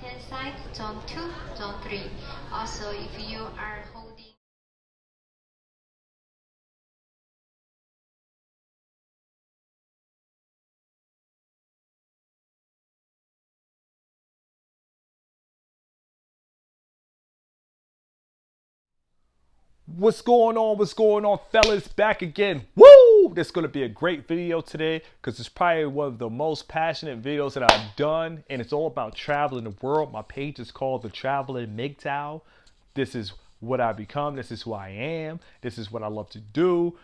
right-hand side, zone 2, zone 3. Also, if you are holding What's going on? What's going on, fellas? Back again. Woo! This is going to be a great video today because it's probably one of the most passionate videos that I've done, and it's all about traveling the world. My page is called The Traveling MGTOW. This is what I become. This is who I am. This is what I love to do.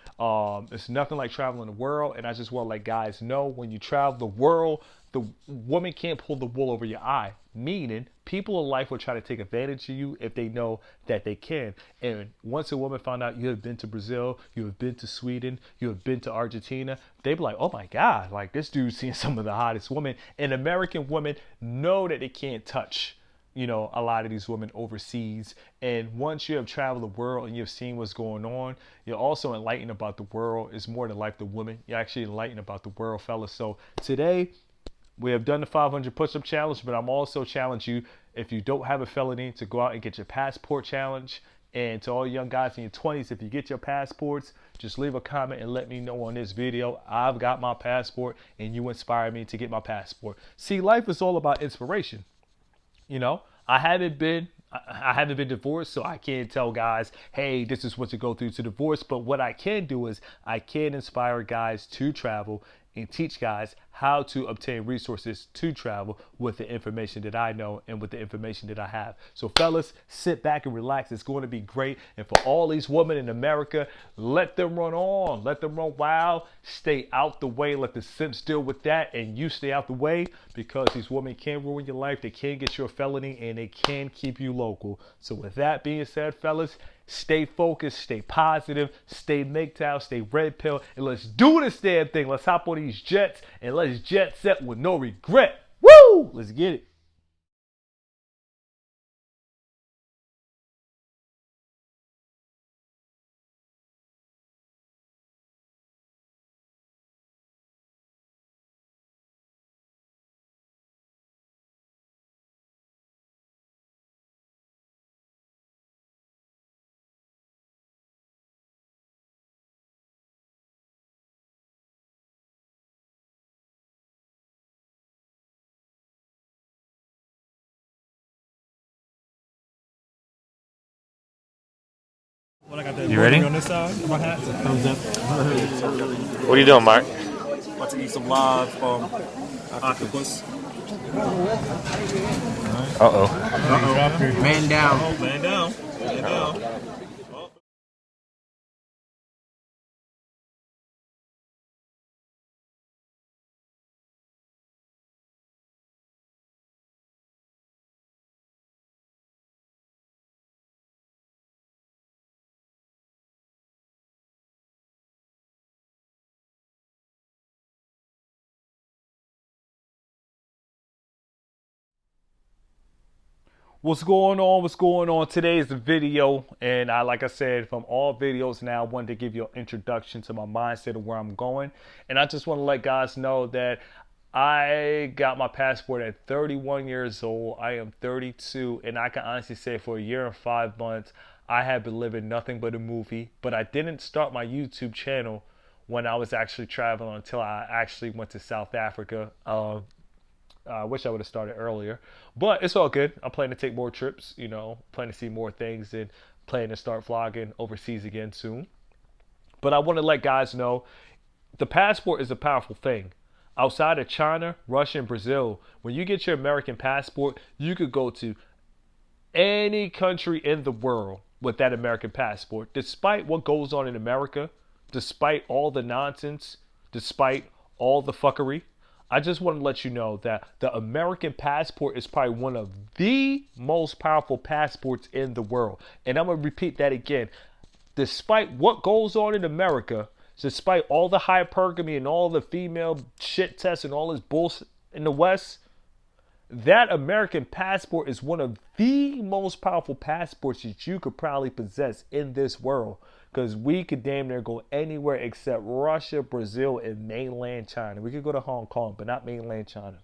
It's nothing like traveling the world, and I just want to let guys know when you travel the world, the woman can't pull the wool over your eye. Meaning, people in life will try to take advantage of you if they know that they can. And once a woman found out you have been to Brazil, you have been to Sweden, you have been to Argentina, they be like, oh my God, like this dude's seeing some of the hottest women. And American women know that they can't touch, you know, a lot of these women overseas. And once you have traveled the world and you've seen what's going on, you're also enlightened about the world. It's more than life the woman. You're actually enlightened about the world, fellas. So today, we have done the 500 push-up challenge, but I'm also challenging you, if you don't have a felony, to go out and get your passport challenge. And to all young guys in your 20s, if you get your passports, just leave a comment and let me know on this video. I've got my passport and you inspired me to get my passport. See, life is all about inspiration. You know, I haven't been divorced, so I can't tell guys, hey, this is what to go through to divorce. But what I can do is I can inspire guys to travel and teach guys how to obtain resources to travel with the information that I know and with the information that I have. So fellas, sit back and relax. It's going to be great. And for all these women in America, let them run on. Let them run wild. Stay out the way. Let the simps deal with that. And you stay out the way, because these women can ruin your life. They can get you a felony and they can keep you local. So with that being said, fellas, stay focused, stay positive, stay MGTOW, stay red pill, and let's do this damn thing. Let's hop on these jets and let's jet set with no regret. Woo! Let's get it. Well, I got that You ready? on this side of my hat. Thumbs up. What are you doing, Mark? About to eat some live octopus. Uh-oh. Man down. Oh, man down. Man down. Oh. What's going on? What's going on? Today's the video, and like I said, from all videos now, I wanted to give you an introduction to my mindset of where I'm going. And I just want to let guys know that I got my passport at 31 years old. I am 32, and I can honestly say for a year and 5 months, I have been living nothing but a movie. But I didn't start my YouTube channel when I was actually traveling until I actually went to South Africa. I wish I would have started earlier, but it's all good. I'm planning to take more trips, you know, planning to see more things, and planning to start vlogging overseas again soon. But I want to let guys know the passport is a powerful thing. Outside of China, Russia, and Brazil, when you get your American passport, you could go to any country in the world with that American passport. Despite what goes on in America, despite all the nonsense, despite all the fuckery, I just want to let you know that the American passport is probably one of the most powerful passports in the world. And I'm going to repeat that again. Despite what goes on in America, despite all the hypergamy and all the female shit tests and all this bullshit in the West, that American passport is one of the most powerful passports that you could probably possess in this world. Because we could damn near go anywhere except Russia, Brazil, and mainland China. We could go to Hong Kong, but not mainland China.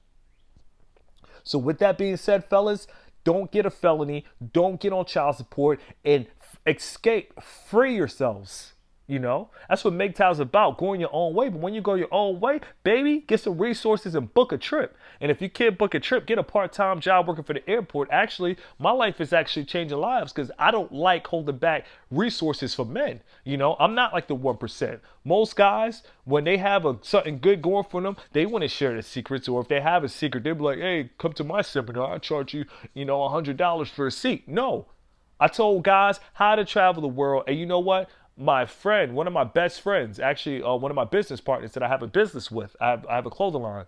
So with that being said, fellas, don't get a felony, don't get on child support, and escape, free yourselves. You know, that's what MGTOW's about, going your own way. But when you go your own way, baby, get some resources and book a trip. And if you can't book a trip, get a part-time job working for the airport. Actually, my life is actually changing lives because I don't like holding back resources for men. You know, I'm not like the 1%. Most guys, when they have something good going for them, they want to share the secrets. Or if they have a secret, they'll be like, hey, come to my seminar. I'll charge you, $100 for a seat. No. I told guys how to travel the world. And you know what? My friend, one of my best friends, actually one of my business partners that I have a business with, I have a clothing line.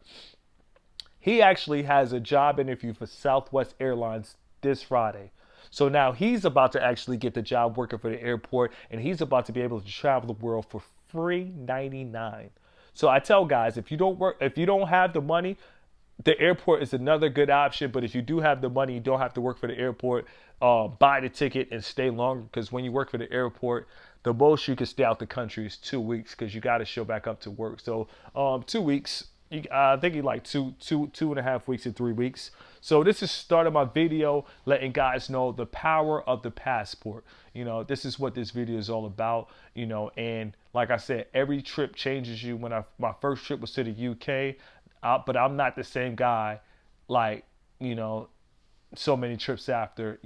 He actually has a job interview for Southwest Airlines this Friday. So now he's about to actually get the job working for the airport, and he's about to be able to travel the world for free $99. So I tell guys, if you don't have the money, the airport is another good option. But if you do have the money, you don't have to work for the airport. Buy the ticket and stay longer, because when you work for the airport, the most you can stay out the country is 2 weeks, because you got to show back up to work. So 2 weeks, I think you like two and a half weeks and 3 weeks. So this is starting my video letting guys know the power of the passport. This is what this video is all about. And like I said, every trip changes you. My first trip was to the UK, but I'm not the same guy like so many trips after.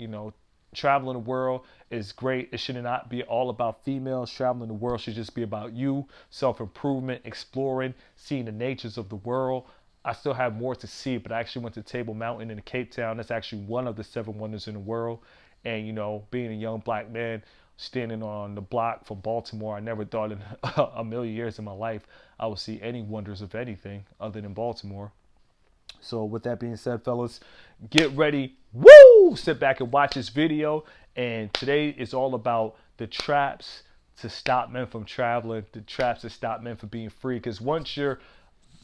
Traveling the world is great. It should not be all about females. Traveling the world should just be about you, self-improvement, exploring, seeing the natures of the world. I still have more to see, but I actually went to Table Mountain in Cape Town. That's actually one of the 7 wonders in the world. And being a young black man standing on the block from Baltimore, I never thought in a million years in my life I would see any wonders of anything other than Baltimore. So with that being said, fellas, get ready. Woo! Sit back and watch this video. And today is all about the traps to stop men from traveling, the traps to stop men from being free. Because once you're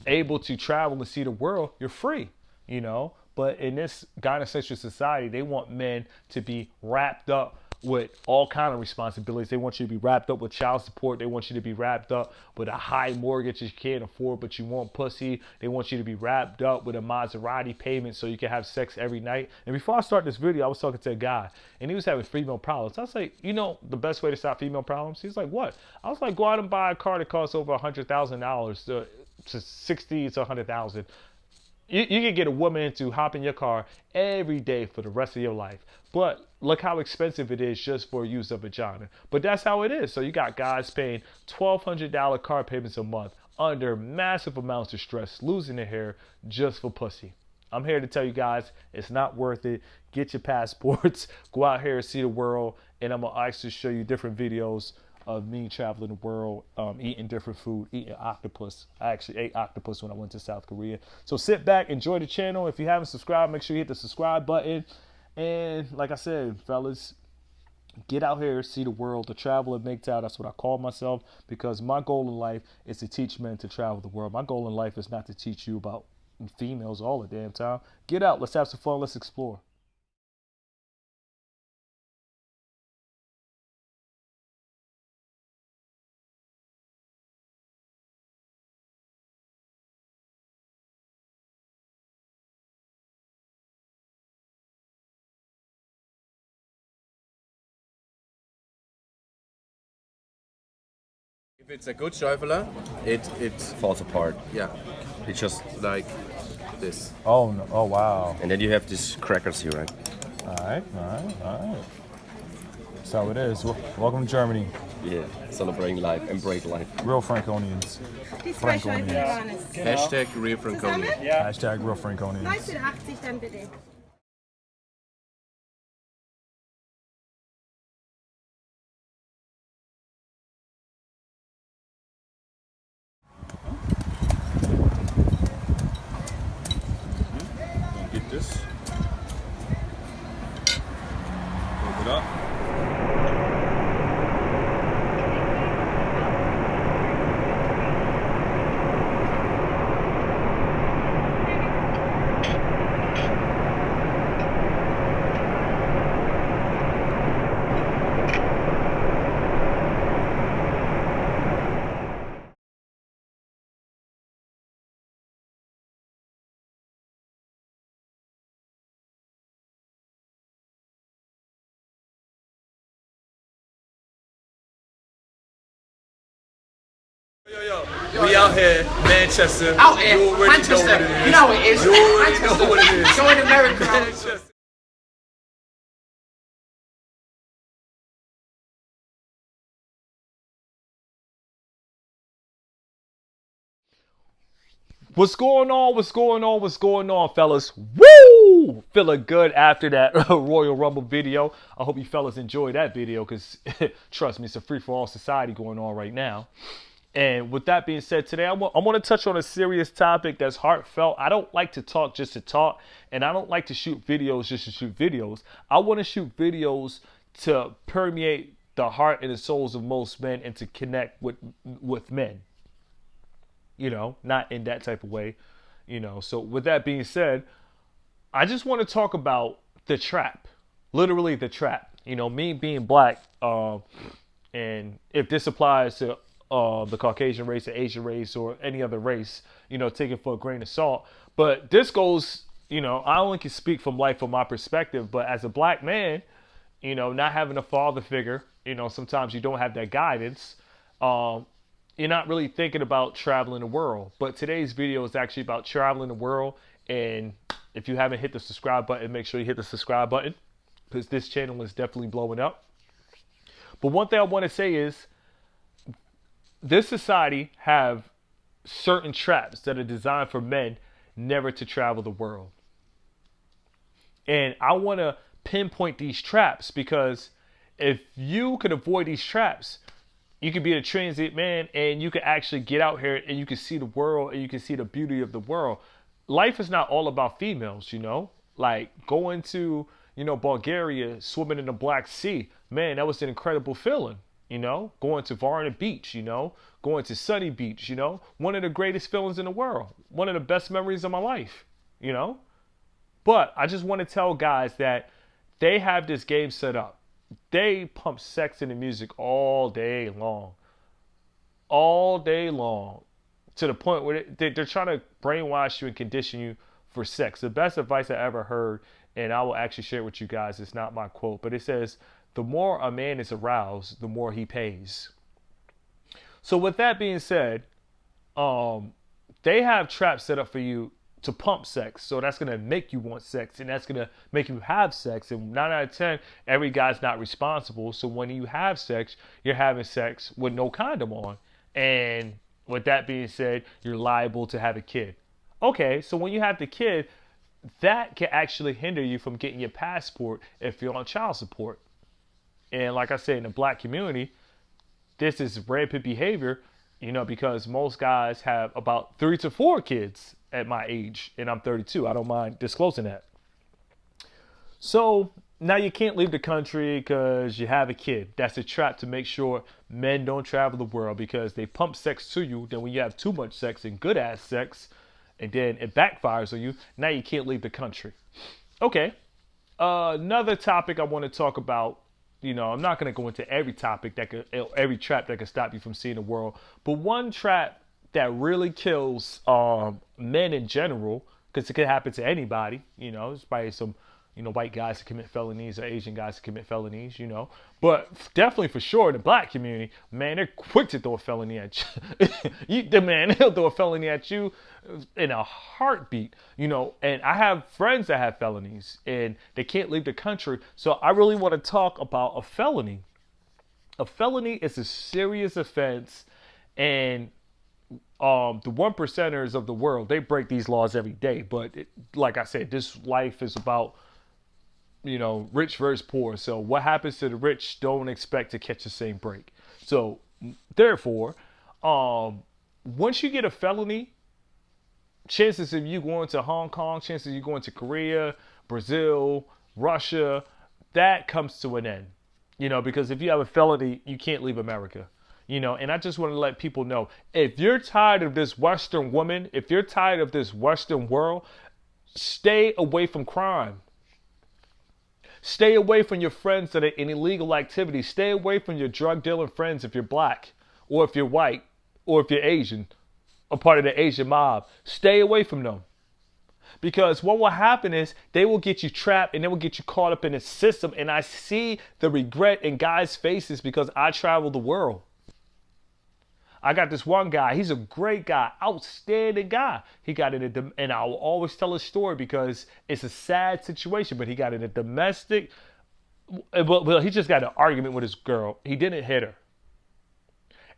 able to travel and see the world, you're free, But in this gynocentric society, they want men to be wrapped up with all kind of responsibilities. They want you to be wrapped up with child support. They want you to be wrapped up with a high mortgage that you can't afford, but you want pussy. They want you to be wrapped up with a Maserati payment so you can have sex every night. And before I start this video, I was talking to a guy, and he was having female problems. I was like, the best way to stop female problems? He's like, what? I was like, go out and buy a car that costs over $100,000 to 60 to 100,000. You can get a woman to hop in your car every day for the rest of your life. But look how expensive it is just for use of vagina. But that's how it is. So you got guys paying $1,200 car payments a month under massive amounts of stress, losing their hair just for pussy. I'm here to tell you guys, it's not worth it. Get your passports, go out here and see the world. And I'm going to actually show you different videos of me traveling the world, eating different food, eating octopus. I actually ate octopus when I went to South Korea. So sit back, enjoy the channel. If you haven't subscribed, make sure you hit the subscribe button. And like I said, fellas, get out here, see the world, to travel and MGTOW. That's what I call myself, because my goal in life is to teach men to travel the world. My goal in life is not to teach you about females all the damn time. Get out, let's have some fun, let's explore. If it's a good traveler, it falls apart. Yeah, it's just like this. Oh, no. Oh, wow. And then you have these crackers here, right? All right. That's how it is. Welcome to Germany. Yeah, celebrating life, embrace life. Real Franconians. Franconians. Hashtag Real Franconia. Hashtag Real Franconians. 1980 dann bitte. Get this. Open it up. We out here, Manchester. Out here, You already Manchester. know what it is. You know what it is. You already Manchester. know what it is. Join America. Manchester. What's going on? What's going on? What's going on, fellas? Woo! Feeling good after that Royal Rumble video. I hope you fellas enjoyed that video because, trust me, it's a free-for-all society going on right now. And with that being said, today I want to touch on a serious topic that's heartfelt. I don't like to talk just to talk, and I don't like to shoot videos just to shoot videos. I want to shoot videos to permeate the heart and the souls of most men and to connect with men. You know, not in that type of way, you know. So with that being said, I just want to talk about the trap, literally the trap. You know, me being black, and if this applies to the Caucasian race, the Asian race, or any other race, you know, take it for a grain of salt. But this goes, you know, I only can speak from life from my perspective, but as a black man, you know, not having a father figure, you know, sometimes you don't have that guidance. You're not really thinking about traveling the world. But today's video is actually about traveling the world. And if you haven't hit the subscribe button, make sure you hit the subscribe button because this channel is definitely blowing up. But one thing I want to say is this society have certain traps that are designed for men never to travel the world. And I want to pinpoint these traps because if you could avoid these traps, you could be a transient man and you can actually get out here and you can see the world and you can see the beauty of the world. Life is not all about females, you know, like going to, you know, Bulgaria, swimming in the Black Sea. Man, that was an incredible feeling, you know, going to Varna Beach, you know, going to Sunny Beach, you know, one of the greatest feelings in the world, one of the best memories of my life, you know. But I just want to tell guys that they have this game set up. They pump sex in the music all day long, to the point where they're trying to brainwash you and condition you for sex. The best advice I ever heard, and I will actually share it with you guys, it's not my quote, but it says, the more a man is aroused, the more he pays. So with that being said, they have traps set up for you to pump sex. So that's going to make you want sex and that's going to make you have sex. And 9 out of 10, every guy's not responsible. So when you have sex, you're having sex with no condom on. And with that being said, you're liable to have a kid. Okay, so when you have the kid, that can actually hinder you from getting your passport if you're on child support. And like I said, in the black community, this is rampant behavior, you know, because most guys have about 3 to 4 kids at my age, and I'm 32. I don't mind disclosing that. So now you can't leave the country because you have a kid. That's a trap to make sure men don't travel the world because they pump sex to you. Then when you have too much sex and good ass sex, and then it backfires on you, now you can't leave the country. Okay. Another topic I want to talk about. You know, I'm not going to go into every topic every trap that could stop you from seeing the world. But one trap that really kills men in general, because it could happen to anybody, you know, there's probably some, you know, white guys who commit felonies or Asian guys who commit felonies, you know, but definitely for sure in the black community, man, they're quick to throw a felony at you. He'll throw a felony at you in a heartbeat, you know, and I have friends that have felonies and they can't leave the country. So I really want to talk about a felony. A felony is a serious offense, and the 1%ers of the world, they break these laws every day. But like I said, this life is about, you know, rich versus poor. So what happens to the rich, don't expect to catch the same break. So therefore, once you get a felony, chances of you going to Hong Kong, chances of you going to Korea, Brazil, Russia, that comes to an end. You know, because if you have a felony, you can't leave America. You know, and I just want to let people know, if you're tired of this Western woman, if you're tired of this Western world, stay away from crime. Stay away from your friends that are in illegal activity. Stay away from your drug dealing friends if you're black, or if you're white, or if you're Asian, or part of the Asian mob. Stay away from them. Because what will happen is they will get you trapped and they will get you caught up in a system. And I see the regret in guys' faces because I travel the world. I got this one guy. He's a great guy, outstanding guy. He got in a, and I will always tell his story because it's a sad situation, but he got in a domestic, well, he just got an argument with his girl. He didn't hit her.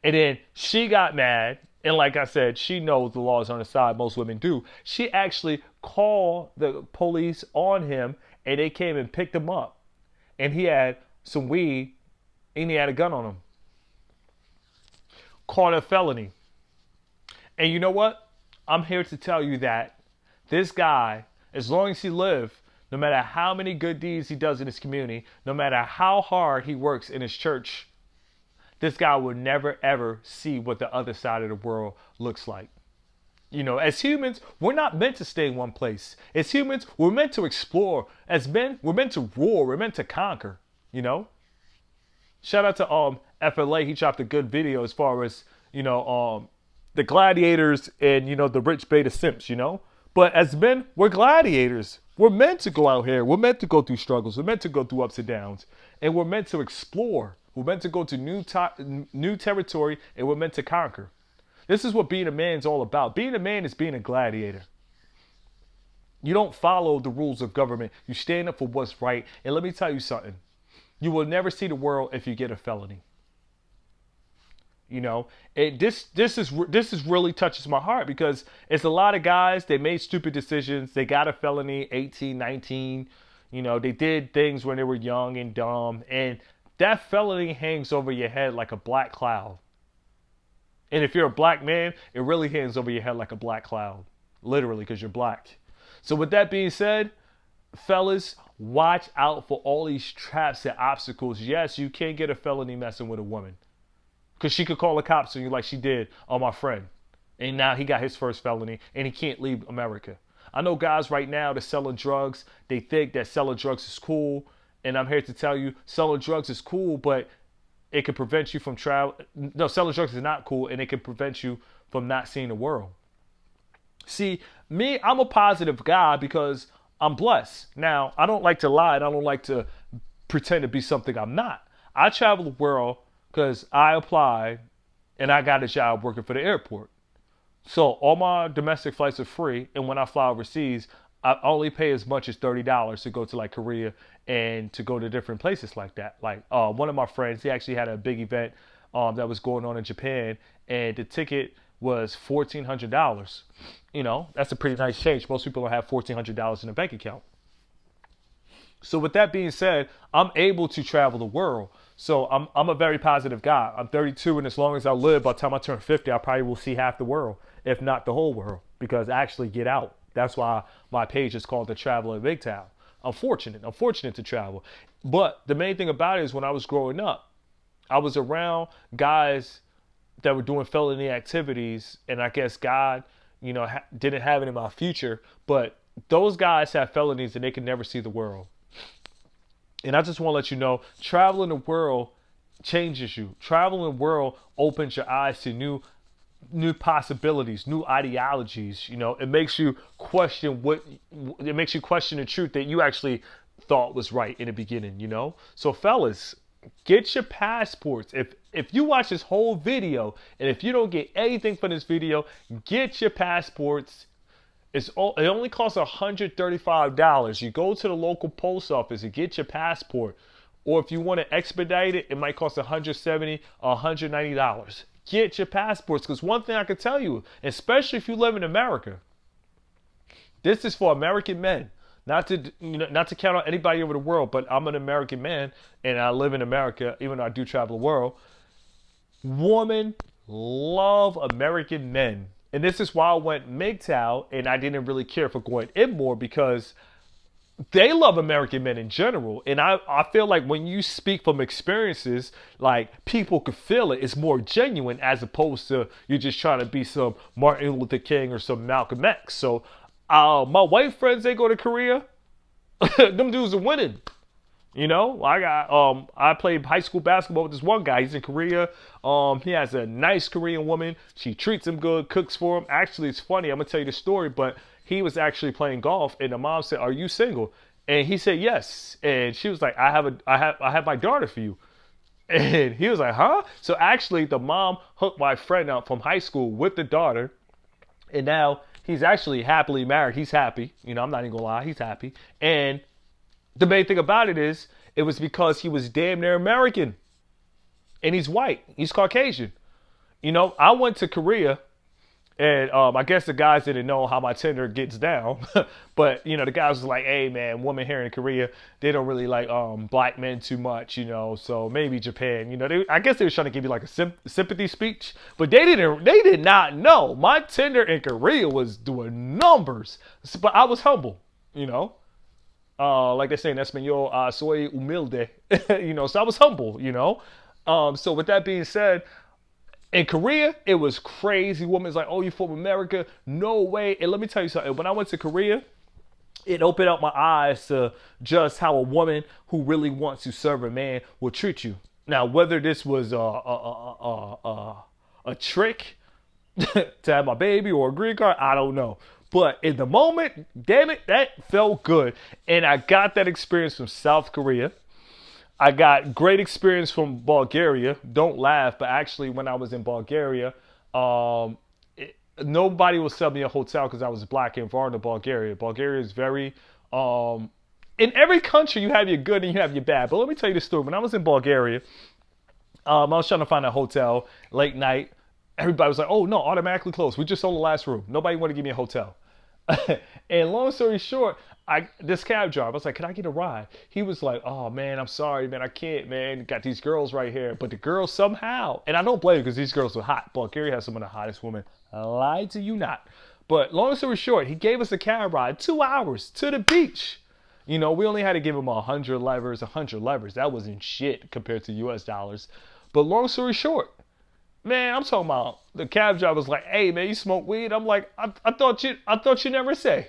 And then she got mad. And like I said, she knows the law is on her side. Most women do. She actually called the police on him, and they came and picked him up. And he had some weed, and he had a gun on him. Caught a felony. And you know what? I'm here to tell you that this guy, as long as he lives, no matter how many good deeds he does in his community, no matter how hard he works in his church, this guy will never, ever see what the other side of the world looks like. You know, as humans, we're not meant to stay in one place. As humans, we're meant to explore. As men, we're meant to roar. We're meant to conquer, you know? Shout out to FLA. He dropped a good video as far as, you know, the gladiators and, you know, the rich beta simps, you know? But as men, we're gladiators. We're meant to go out here. We're meant to go through struggles. We're meant to go through ups and downs. And we're meant to explore. We're meant to go to new territory, and we're meant to conquer. This is what being a man is all about. Being a man is being a gladiator. You don't follow the rules of government. You stand up for what's right. And let me tell you something. You will never see the world if you get a felony. You know, this really touches my heart because it's a lot of guys, they made stupid decisions. They got a felony, 18, 19. You know, they did things when they were young and dumb. And that felony hangs over your head like a black cloud. And if you're a black man, it really hangs over your head like a black cloud. Literally, because you're black. So with that being said, fellas, watch out for all these traps and obstacles. Yes, you can't get a felony messing with a woman. Because she could call the cops on you like she did on my friend. And now he got his first felony and he can't leave America. I know guys right now that's selling drugs. They think that selling drugs is cool. And I'm here to tell you, selling drugs is cool, but it can prevent you from travel. No, selling drugs is not cool, and it can prevent you from not seeing the world. See, me, I'm a positive guy because I'm blessed. Now, I don't like to lie, and I don't like to pretend to be something I'm not. I travel the world because I applied, and I got a job working for the airport. So all my domestic flights are free, and when I fly overseas, I only pay as much as $30 to go to like Korea and to go to different places like that. Like one of my friends, he actually had a big event that was going on in Japan, and the ticket was $1,400. You know, that's a pretty nice change. Most people don't have $1,400 in a bank account. So with that being said, I'm able to travel the world. So I'm a very positive guy. I'm 32, and as long as I live, by the time I turn 50, I probably will see half the world, if not the whole world, because I actually get out. That's why my page is called The Traveler in MGTOW. I'm fortunate to travel. But the main thing about it is when I was growing up, I was around guys that were doing felony activities, and I guess God, you know, didn't have it in my future, but those guys have felonies and they can never see the world. And I just want to let you know, traveling the world changes you. Traveling the world opens your eyes to new possibilities, new ideologies. You know, it makes you question the truth that you actually thought was right in the beginning, you know? So fellas, get your passports. If you watch this whole video and if you don't get anything from this video, get your passports. It only costs $135. You go to the local post office and get your passport. Or if you want to expedite it, it might cost $170 or $190. Get your passports, because one thing I can tell you, especially if you live in America, this is for American men. Not to count on anybody over the world, but I'm an American man and I live in America, even though I do travel the world. Women love American men. And this is why I went MGTOW, and I didn't really care for going in more because they love American men in general. And I feel like when you speak from experiences, like people could feel it. It's more genuine as opposed to you're just trying to be some Martin Luther King or some Malcolm X. So my white friends, they go to Korea. Them dudes are winning. You know, I played high school basketball with this one guy. He's in Korea. He has a nice Korean woman. She treats him good, cooks for him. Actually, it's funny. I'm gonna tell you the story, but he was actually playing golf, and the mom said, "Are you single?" And he said, "Yes." And she was like, "I have my daughter for you." And he was like, huh? So actually, the mom hooked my friend up from high school with the daughter. And now he's actually happily married. He's happy. You know, I'm not even gonna lie. He's happy. And the main thing about it is, it was because he was damn near American. And he's white. He's Caucasian. You know, I went to Korea. And I guess the guys didn't know how my Tinder gets down. But, you know, the guys was like, hey, man, women here in Korea, they don't really like black men too much, you know. So maybe Japan, you know, I guess they were trying to give you like a sympathy speech. But they did not know. My Tinder in Korea was doing numbers. But I was humble, you know. Like they say in Espanol, soy humilde. You know, so I was humble, you know. So with that being said, in Korea, it was crazy. Women's like, oh, you from America? No way. And let me tell you something. When I went to Korea, it opened up my eyes to just how a woman who really wants to serve a man will treat you. Now, whether this was a trick to have my baby or a green card, I don't know. But in the moment, damn it, that felt good. And I got that experience from South Korea. I got great experience from Bulgaria. Don't laugh, but actually when I was in Bulgaria, nobody will sell me a hotel because I was black and foreign to Bulgaria. Bulgaria is very, in every country you have your good and you have your bad. But let me tell you the story. When I was in Bulgaria, I was trying to find a hotel late night. Everybody was like, oh no, automatically closed. We just sold the last room. Nobody wanted to give me a hotel. And long story short, this cab driver, I was like, can I get a ride? He was like, oh man, I'm sorry, man, I can't, man. Got these girls right here. But the girls somehow, and I don't blame you because these girls were hot. Bulgaria has some of the hottest women. I lied to you not. But long story short, he gave us a cab ride, 2 hours to the beach. You know, we only had to give him 100 levers. That wasn't shit compared to US dollars. But long story short, man, I'm talking about the cab driver was like, hey man, you smoke weed? I'm like, I thought you never say.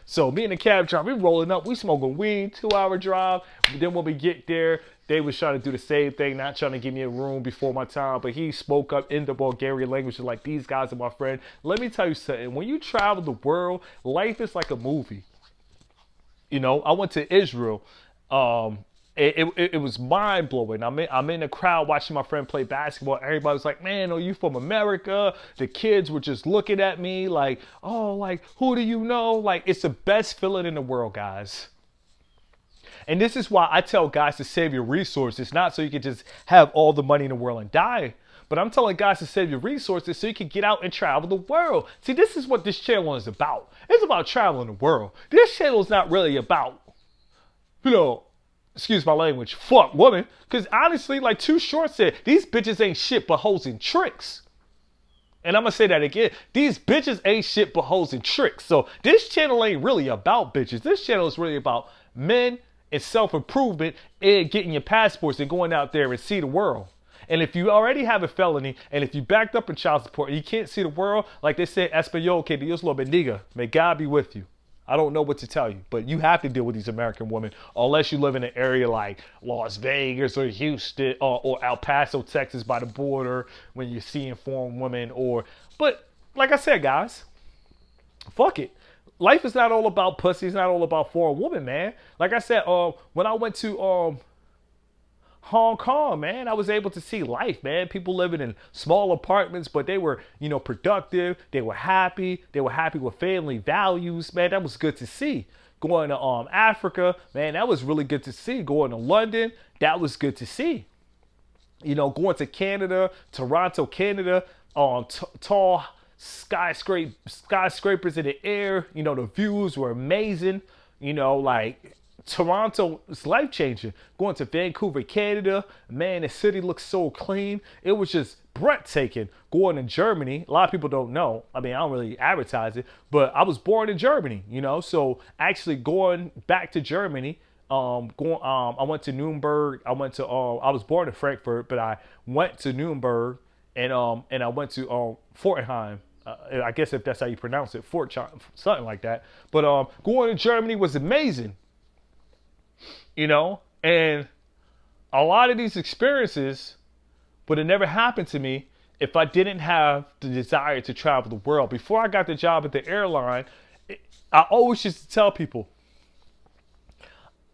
So me and the cab driver, we rolling up, we smoking weed, 2-hour drive. But then when we get there, they was trying to do the same thing, not trying to give me a room before my time, but he spoke up in the Bulgarian language like, these guys are my friend. Let me tell you something, when you travel the world, life is like a movie. You know, I went to Israel. It was mind blowing. I'm in the crowd watching my friend play basketball. Everybody was like, man, are you from America? The kids were just looking at me like, oh, like, who do you know? Like, it's the best feeling in the world, guys. And this is why I tell guys to save your resources, not so you can just have all the money in the world and die. But I'm telling guys to save your resources so you can get out and travel the world. See, this is what this channel is about. It's about traveling the world. This channel is not really about, you know, excuse my language, fuck women. Because honestly, like Too Short said, these bitches ain't shit but hoes and tricks. And I'm going to say that again. These bitches ain't shit but hoes and tricks. So this channel ain't really about bitches. This channel is really about men and self-improvement and getting your passports and going out there and see the world. And if you already have a felony, and if you backed up in child support and you can't see the world, like they say, Espanol, que Dios lo bendiga. May God be with you. I don't know what to tell you, but you have to deal with these American women unless you live in an area like Las Vegas or Houston or El Paso, Texas by the border when you're seeing foreign women but like I said, guys, fuck it. Life is not all about pussy. It's not all about foreign women, man. Like I said, when I went to Hong Kong, man, I was able to see life, man. People living in small apartments, but they were, you know, productive. They were happy. They were happy with family values, man. That was good to see. Going to Africa, man, that was really good to see. Going to London, that was good to see. You know, going to Canada, Toronto, Canada, tall skyscrapers in the air. You know, the views were amazing. You know, like Toronto is life changing. Going to Vancouver, Canada, man, the city looks so clean. It was just breathtaking. Going to Germany, a lot of people don't know. I mean, I don't really advertise it, but I was born in Germany, you know. So actually going back to Germany, I went to Nuremberg. I was born in Frankfurt, but I went to Nuremberg and I went to Fortenheim. I guess if that's how you pronounce it, something like that. But going to Germany was amazing. You know, and a lot of these experiences would have never happened to me if I didn't have the desire to travel the world. Before I got the job at the airline, I always used to tell people,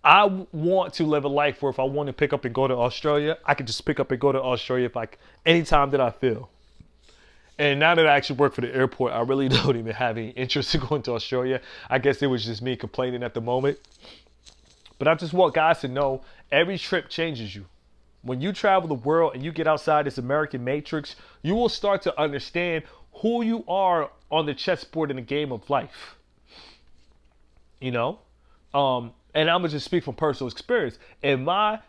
I want to live a life where if I want to pick up and go to Australia, I can just pick up and go to Australia if anytime that I feel. And now that I actually work for the airport, I really don't even have any interest in going to Australia. I guess it was just me complaining at the moment. But I just want guys to know every trip changes you. When you travel the world and you get outside this American matrix, you will start to understand who you are on the chessboard in the game of life. You know? And I'm going to just speak from personal experience. In my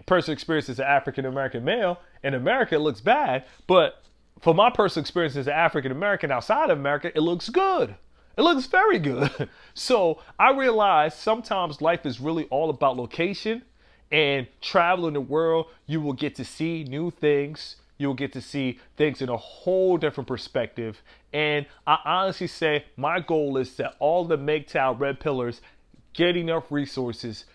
personal experience as an African-American male, in America it looks bad, but for my personal experience as an African-American outside of America, it looks good. It looks very good. So I realize sometimes life is really all about location, and traveling the world, you will get to see new things. You will get to see things in a whole different perspective. And I honestly say my goal is that all the MGTOW red pillars get enough resources,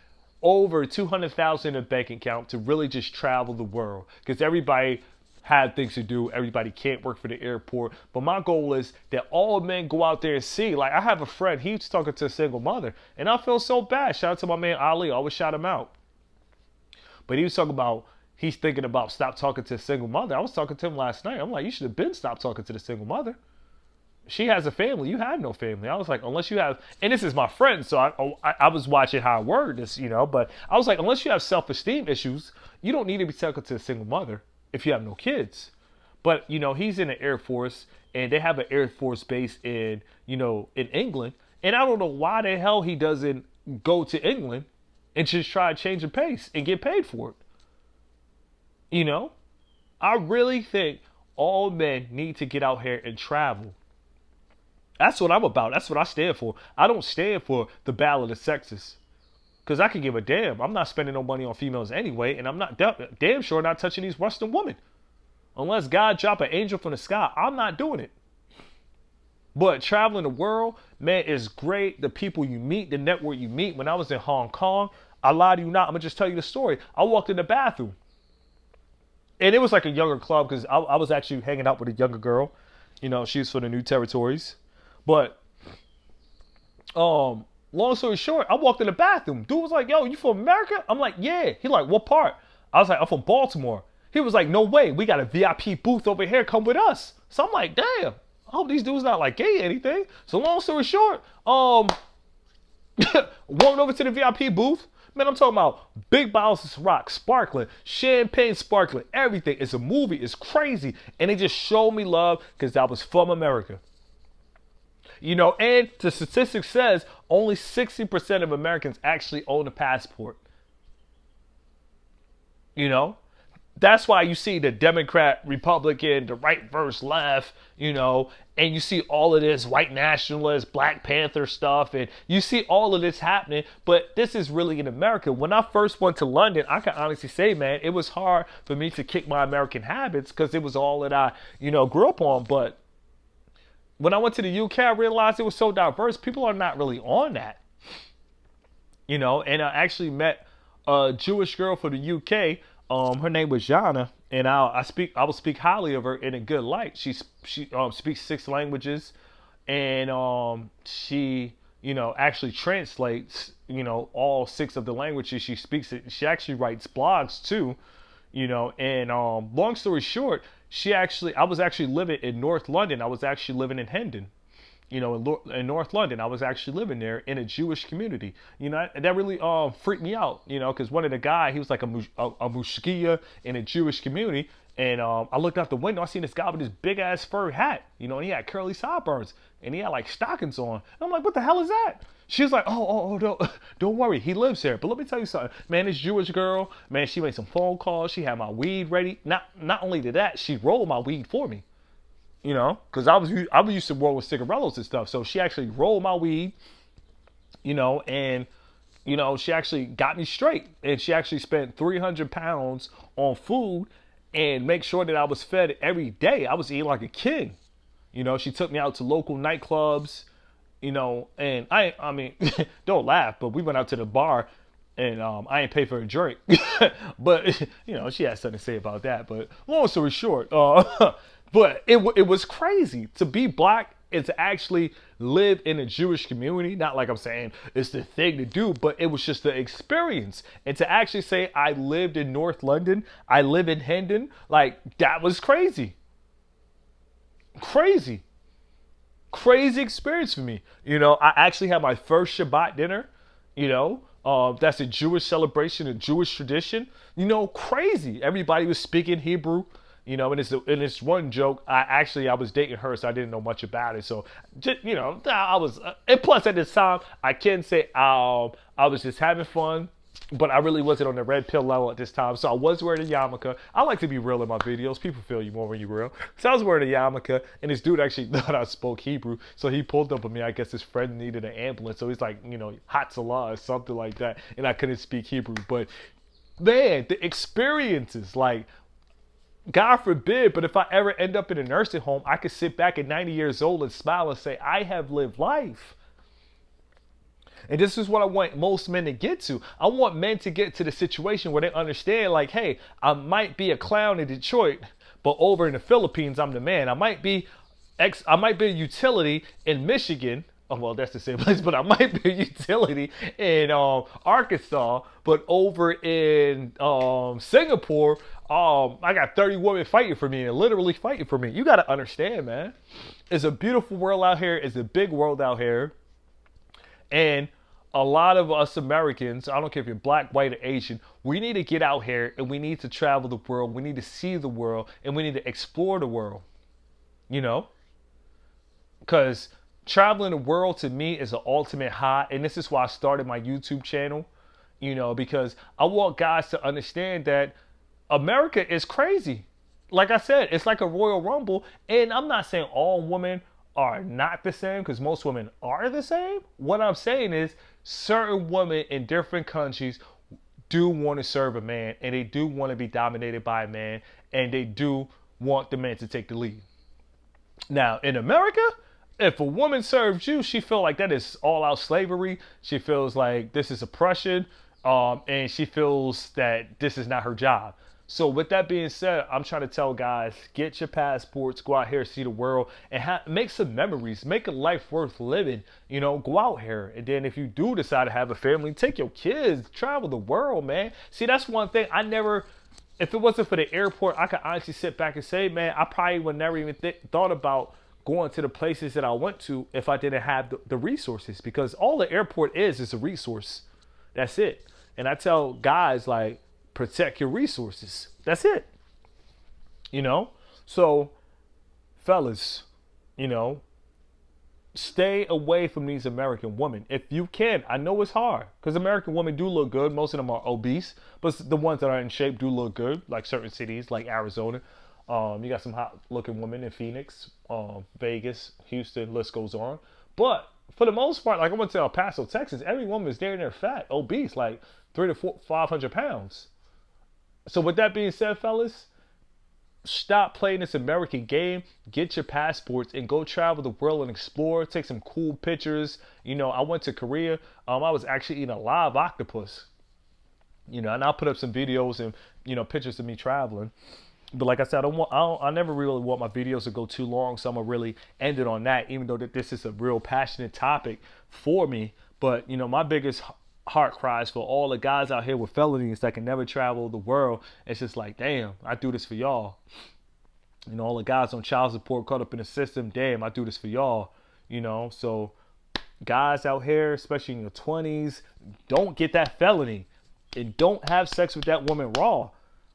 over 200,000 in a bank account, to really just travel the world. Because everybody had things to do. Everybody can't work for the airport. But my goal is that all men go out there and see. Like, I have a friend, he's talking to a single mother, and I feel so bad. Shout out to my man Ali. I always shout him out. But he was talking about, he's thinking about stop talking to a single mother. I was talking to him last night. I'm like, you should have been stopped talking to the single mother. She has a family. You have no family. I was like, unless you have, and this is my friend, so I was watching how I word this, you know, but I was like, unless you have self-esteem issues, you don't need to be talking to a single mother if you have no kids. But, you know, he's in the Air Force, and they have an Air Force base in, you know, in England. And I don't know why the hell he doesn't go to England and just try to change the pace and get paid for it. You know, I really think all men need to get out here and travel. That's what I'm about. That's what I stand for. I don't stand for the battle of the sexes, because I can give a damn. I'm not spending no money on females anyway, and I'm not damn sure not touching these Western women. Unless God drop an angel from the sky, I'm not doing it. But traveling the world, man, is great. The people you meet, the network you meet. When I was in Hong Kong, I lie to you not, I'm going to just tell you the story. I walked in the bathroom, and it was like a younger club, because I was actually hanging out with a younger girl. You know, she was for the New Territories. But, long story short, I walked in the bathroom. Dude was like, yo, you from America? I'm like, yeah. He like, what part? I was like, I'm from Baltimore. He was like, no way. We got a VIP booth over here. Come with us. So I'm like, damn. I hope these dudes not like gay or anything. So long story short, walked over to the VIP booth. Man, I'm talking about big bottles of Ciroc, sparkling, champagne sparkling, everything. It's a movie. It's crazy. And they just showed me love because I was from America. You know, and the statistics says only 60% of Americans actually own a passport. You know, that's why you see the Democrat, Republican, the right versus left, you know, and you see all of this white nationalist, Black Panther stuff, and you see all of this happening. But this is really in America. When I first went to London, I can honestly say, man, it was hard for me to kick my American habits because it was all that I, you know, grew up on. But when I went to the UK, I realized it was so diverse. People are not really on that, you know. And I actually met a Jewish girl from the UK. Her name was Jana, and I will speak highly of her in a good light. She speaks 6 languages, and she, you know, actually translates, you know, all 6 of the languages she speaks. She actually writes blogs too, you know. And long story short, I was actually living in North London. I was actually living in Hendon, you know, in North London. I was actually living there in a Jewish community. You know, that really freaked me out, you know, because one of the guys, he was like a mushkia in a Jewish community. And I looked out the window, I seen this guy with this big ass fur hat, you know, and he had curly sideburns, and he had like stockings on. And I'm like, what the hell is that? She was like, don't worry, he lives here. But let me tell you something, man, this Jewish girl, man, she made some phone calls. She had my weed ready. Not only did that, she rolled my weed for me, you know, because I was used to roll with cigarillos and stuff. So she actually rolled my weed, you know, and, you know, she actually got me straight. And she actually spent 300 pounds on food and make sure that I was fed every day. I was eating like a king. You know, she took me out to local nightclubs, you know, and I mean, don't laugh, but we went out to the bar, and I ain't pay for a drink. But, you know, she had something to say about that. But long story short, but it was crazy to be black and to actually live in a Jewish community. Not like I'm saying it's the thing to do, but it was just the experience. And to actually say I lived in North London, I live in Hendon, like that was crazy. Crazy experience for me. You know, I actually had my first Shabbat dinner, you know. That's a Jewish celebration, a Jewish tradition. You know, crazy. Everybody was speaking Hebrew. You know, and it's one joke. I was dating her, so I didn't know much about it. So, just, you know, I was. And plus, at this time, I can say I was just having fun, but I really wasn't on the red pill level at this time. So I was wearing a yarmulke. I like to be real in my videos. People feel you more when you're real. So I was wearing a yarmulke, and this dude actually thought I spoke Hebrew. So he pulled up on me. I guess his friend needed an ambulance. So he's like, you know, Hatzalah or something like that. And I couldn't speak Hebrew. But man, the experiences, like, God forbid, but if I ever end up in a nursing home, I could sit back at 90 years old and smile and say, I have lived life. And this is what I want most men to get to. I want men to get to the situation where they understand, like, hey, I might be a clown in Detroit, but over in the Philippines, I'm the man. I might be a utility in Michigan. Oh, well, that's the same place, but I might be a utility in Arkansas, but over in Singapore, I got 30 women fighting for me and literally fighting for me. You got to understand, man. It's a beautiful world out here. It's a big world out here. And a lot of us Americans, I don't care if you're black, white, or Asian, we need to get out here and we need to travel the world. We need to see the world and we need to explore the world, you know, because traveling the world to me is an ultimate high. And this is why I started my YouTube channel, you know, because I want guys to understand that America is crazy. Like I said, it's like a Royal Rumble. And I'm not saying all women are not the same, because most women are the same. What I'm saying is certain women in different countries do want to serve a man, and they do want to be dominated by a man, and they do want the man to take the lead. Now, in America, if a woman serves you, she feels like that is all out slavery. She feels like this is oppression, and she feels that this is not her job. So with that being said, I'm trying to tell guys, get your passports, go out here, see the world, and make some memories. Make a life worth living. You know, go out here. And then if you do decide to have a family, take your kids, travel the world, man. See, that's one thing if it wasn't for the airport, I could honestly sit back and say, man, I probably would never even thought about going to the places that I went to if I didn't have the resources. Because all the airport is a resource. That's it. And I tell guys, like, protect your resources. That's it. You know? So, fellas, you know, stay away from these American women. If you can, I know it's hard, because American women do look good. Most of them are obese, but the ones that are in shape do look good, like certain cities, like Arizona. You got some hot looking women in Phoenix, Vegas, Houston, list goes on. But for the most part, like I went to El Paso, Texas, every woman is there and they're fat, obese, like 300 to 500 pounds. So with that being said, fellas, stop playing this American game. Get your passports and go travel the world and explore. Take some cool pictures. You know, I went to Korea. I was actually eating a live octopus. You know, and I'll put up some videos and, you know, pictures of me traveling. But like I said, I never really want my videos to go too long, so I'm gonna really end it on that, even though that this is a real passionate topic for me. But, you know, my biggest heart cries for all the guys out here with felonies that can never travel the world. It's just like, damn, I do this for y'all. You know, all the guys on child support caught up in the system, damn, I do this for y'all. You know, so guys out here, especially in your 20s, don't get that felony and don't have sex with that woman raw.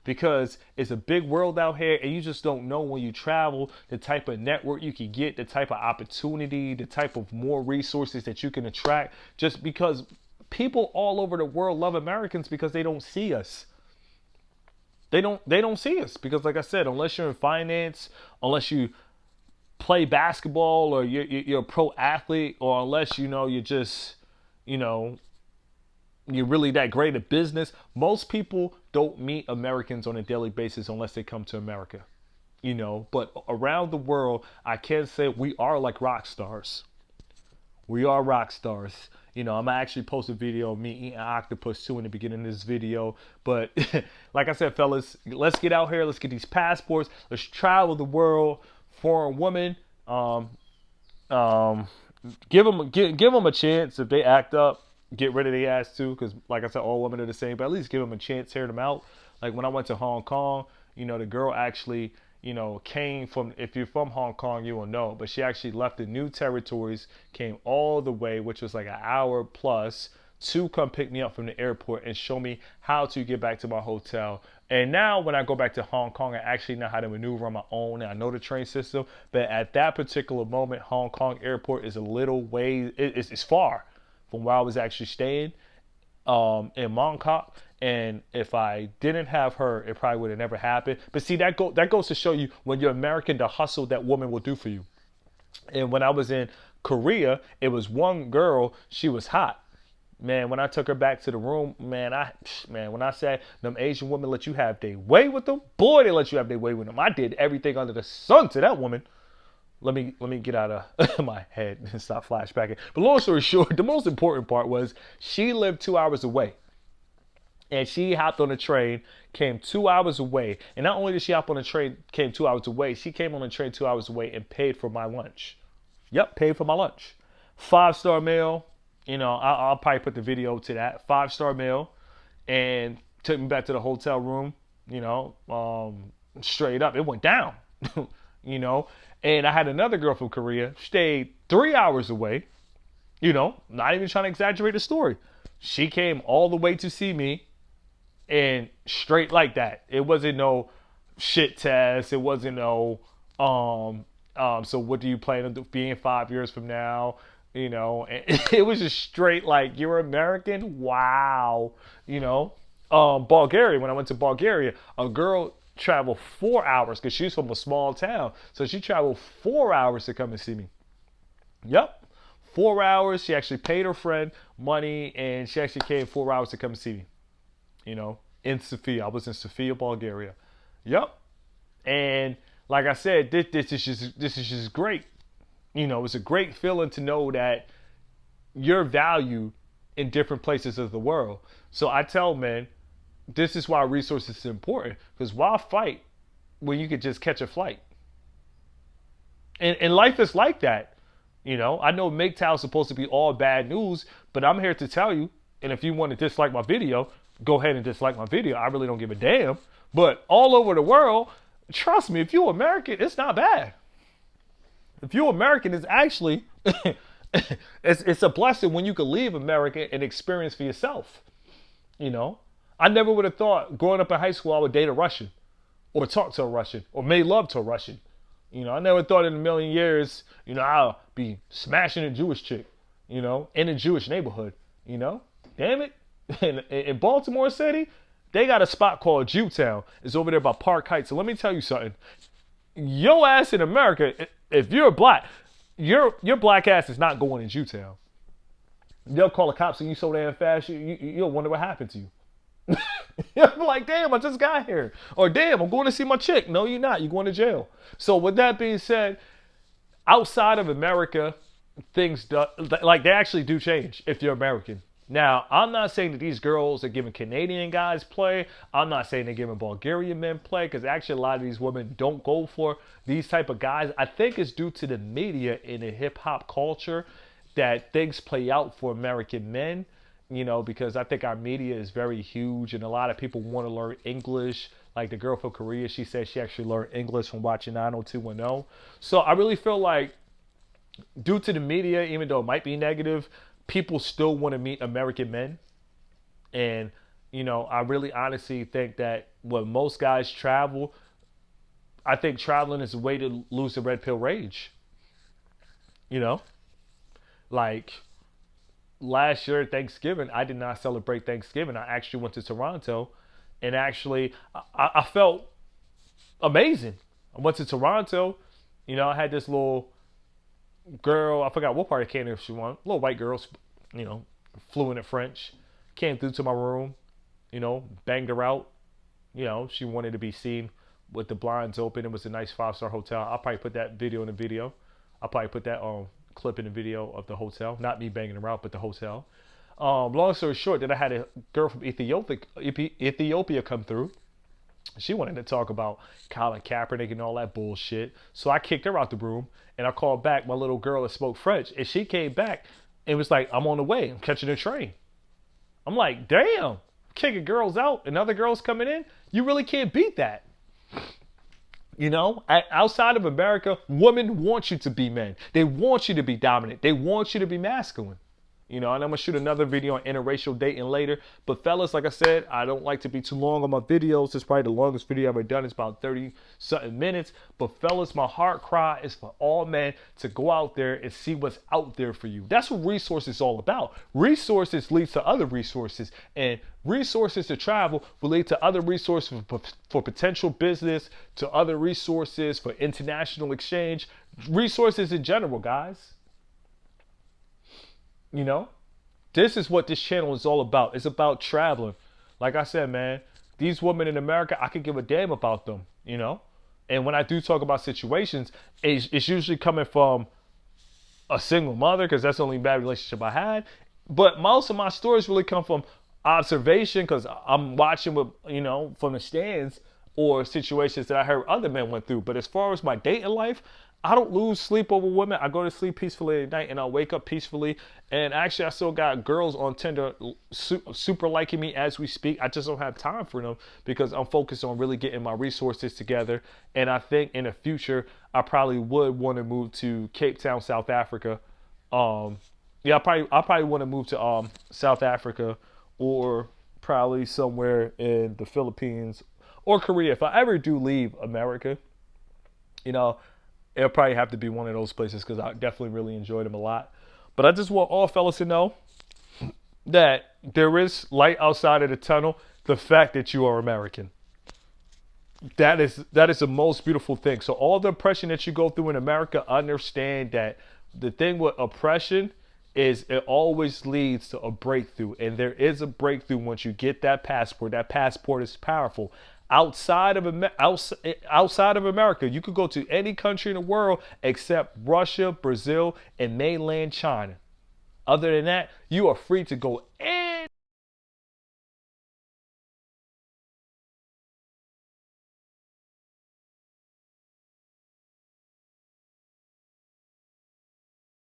Because it's a big world out here, and you just don't know when you travel the type of network you can get, the type of opportunity, the type of more resources that you can attract. Just because people all over the world love Americans because they don't see us. They don't see us because, like I said, unless you're in finance, unless you play basketball or you're a pro athlete, or unless, you know, you're just, you know, you're really that great at business, most people don't meet Americans on a daily basis unless they come to America, you know. But around the world, I can say we are like rock stars. We are rock stars. You know, I'm gonna actually post a video of me eating octopus too in the beginning of this video. But like I said, fellas, let's get out here. Let's get these passports. Let's travel the world. Foreign women, Um, give them a chance. If they act up, get rid of their ass too. Because like I said, all women are the same. But at least give them a chance, hear them out. Like when I went to Hong Kong, the girl actually, came from. If you're from Hong Kong, you will know. But she actually left the new territories, came all the way, which was like an hour plus, to come pick me up from the airport and show me how to get back to my hotel. And now when I go back to Hong Kong, I actually know how to maneuver on my own, and I know the train system. But at that particular moment, Hong Kong airport is a little way, it's far from where I was actually staying in Mongkok. And if I didn't have her, it probably would have never happened. But see, that goes to show you, when you're American, the hustle that woman will do for you. And when I was in Korea, it was one girl, she was hot. Man, when I took her back to the room, man, when I say them Asian women let you have their way with them, boy, they let you have their way with them. I did everything under the sun to that woman. Let me get out of my head and stop flashbacking. But long story short, the most important part was she lived 2 hours away. And she hopped on a train, came 2 hours away. And not only did she hop on a train, came 2 hours away, she came on a train 2 hours away and paid for my lunch. Yep, paid for my lunch. 5-star meal. I'll probably put the video to that. 5-star meal, and took me back to the hotel room. Straight up, it went down. And I had another girl from Korea, stayed 3 hours away. Not even trying to exaggerate the story. She came all the way to see me, and straight like that. It wasn't no shit test. It wasn't no so what do you plan on being 5 years from now? And it was just straight like, you're American? Wow. Bulgaria, when I went to Bulgaria, a girl traveled 4 hours because she's from a small town. So she traveled 4 hours to come and see me. Yep. 4 hours. She actually paid her friend money, and she actually came 4 hours to come and see me. In Sofia. I was in Sofia, Bulgaria. Yep. And like I said, this is just great. It's a great feeling to know that you're valued in different places of the world. So I tell men, this is why resources is important. Because why fight when you could just catch a flight? And life is like that. I know MGTOW is supposed to be all bad news, but I'm here to tell you, and if you want to dislike my video, go ahead and dislike my video. I really don't give a damn. But all over the world, trust me, if you're American, it's not bad. If you're American, it's actually it's a blessing when you can leave America and experience for yourself. I never would have thought growing up in high school I would date a Russian, or talk to a Russian, or make love to a Russian. I never thought in a million years, I'll be smashing a Jewish chick, in a Jewish neighborhood. Damn it. In Baltimore City, they got a spot called MGTOW. It's over there by Park Heights. So let me tell you something. Your ass in America, if you're black, your black ass is not going in MGTOW. They'll call the cops on you so damn fast, you'll wonder what happened to you. You're like, damn, I just got here. Or damn, I'm going to see my chick. No, you're not. You're going to jail. So with that being said, outside of America, things they actually do change if you're American. Now, I'm not saying that these girls are giving Canadian guys play. I'm not saying they're giving Bulgarian men play, because actually a lot of these women don't go for these type of guys. I think it's due to the media and the hip-hop culture that things play out for American men, because I think our media is very huge, and a lot of people want to learn English. Like the girl from Korea, she said she actually learned English from watching 90210. So I really feel like, due to the media, even though it might be negative, people still want to meet American men. And, I really honestly think that when most guys travel, I think traveling is a way to lose the red pill rage. Like last year, Thanksgiving, I did not celebrate Thanksgiving. I actually went to Toronto, and actually I felt amazing. I went to Toronto, I had this little girl, I forgot what part of Canada she wanted. Little white girl, fluent in French. Came through to my room, banged her out. She wanted to be seen with the blinds open. It was a nice 5-star hotel. I'll probably put that video in the video. I'll probably put that clip in the video of the hotel. Not me banging her out, but the hotel. Long story short, that I had a girl from Ethiopia come through. She wanted to talk about Colin Kaepernick and all that bullshit. So I kicked her out the room and I called back my little girl that spoke French. And she came back and was like, I'm on the way. I'm catching a train. I'm like, damn, kicking girls out and other girls coming in. You really can't beat that. You know, outside of America, women want you to be men. They want you to be dominant. They want you to be masculine. You know, and I'm going to shoot another video on interracial dating later. But fellas, like I said, I don't like to be too long on my videos. It's probably the longest video I've ever done. It's about 30-something minutes. But fellas, my heart cry is for all men to go out there and see what's out there for you. That's what resources is all about. Resources leads to other resources. And resources to travel will lead to other resources for potential business, to other resources for international exchange. Resources in general, guys. You know, this is what this channel is all about. It's about traveling. Like I said, man, these women in America, I could give a damn about them, you know? And when I do talk about situations, it's usually coming from a single mother, because that's the only bad relationship I had. But most of my stories really come from observation, because I'm watching with, you know, from the stands, or situations that I heard other men went through. But as far as my dating life, I don't lose sleep over women. I go to sleep peacefully at night and I wake up peacefully. And actually, I still got girls on Tinder super liking me as we speak. I just don't have time for them because I'm focused on really getting my resources together. And I think in the future, I probably would want to move to Cape Town, South Africa. Yeah, I probably want to move to South Africa, or probably somewhere in the Philippines or Korea. If I ever do leave America, you know, it'll probably have to be one of those places, because I definitely really enjoyed them a lot. But I just want all fellas to know that there is light outside of the tunnel. The fact that you are American. That is the most beautiful thing. So all the oppression that you go through in America, understand that the thing with oppression is it always leads to a breakthrough. And there is a breakthrough once you get that passport. That passport is powerful. Outside of America, you could go to any country in the world except Russia, Brazil, and mainland China. Other than that, you are free to go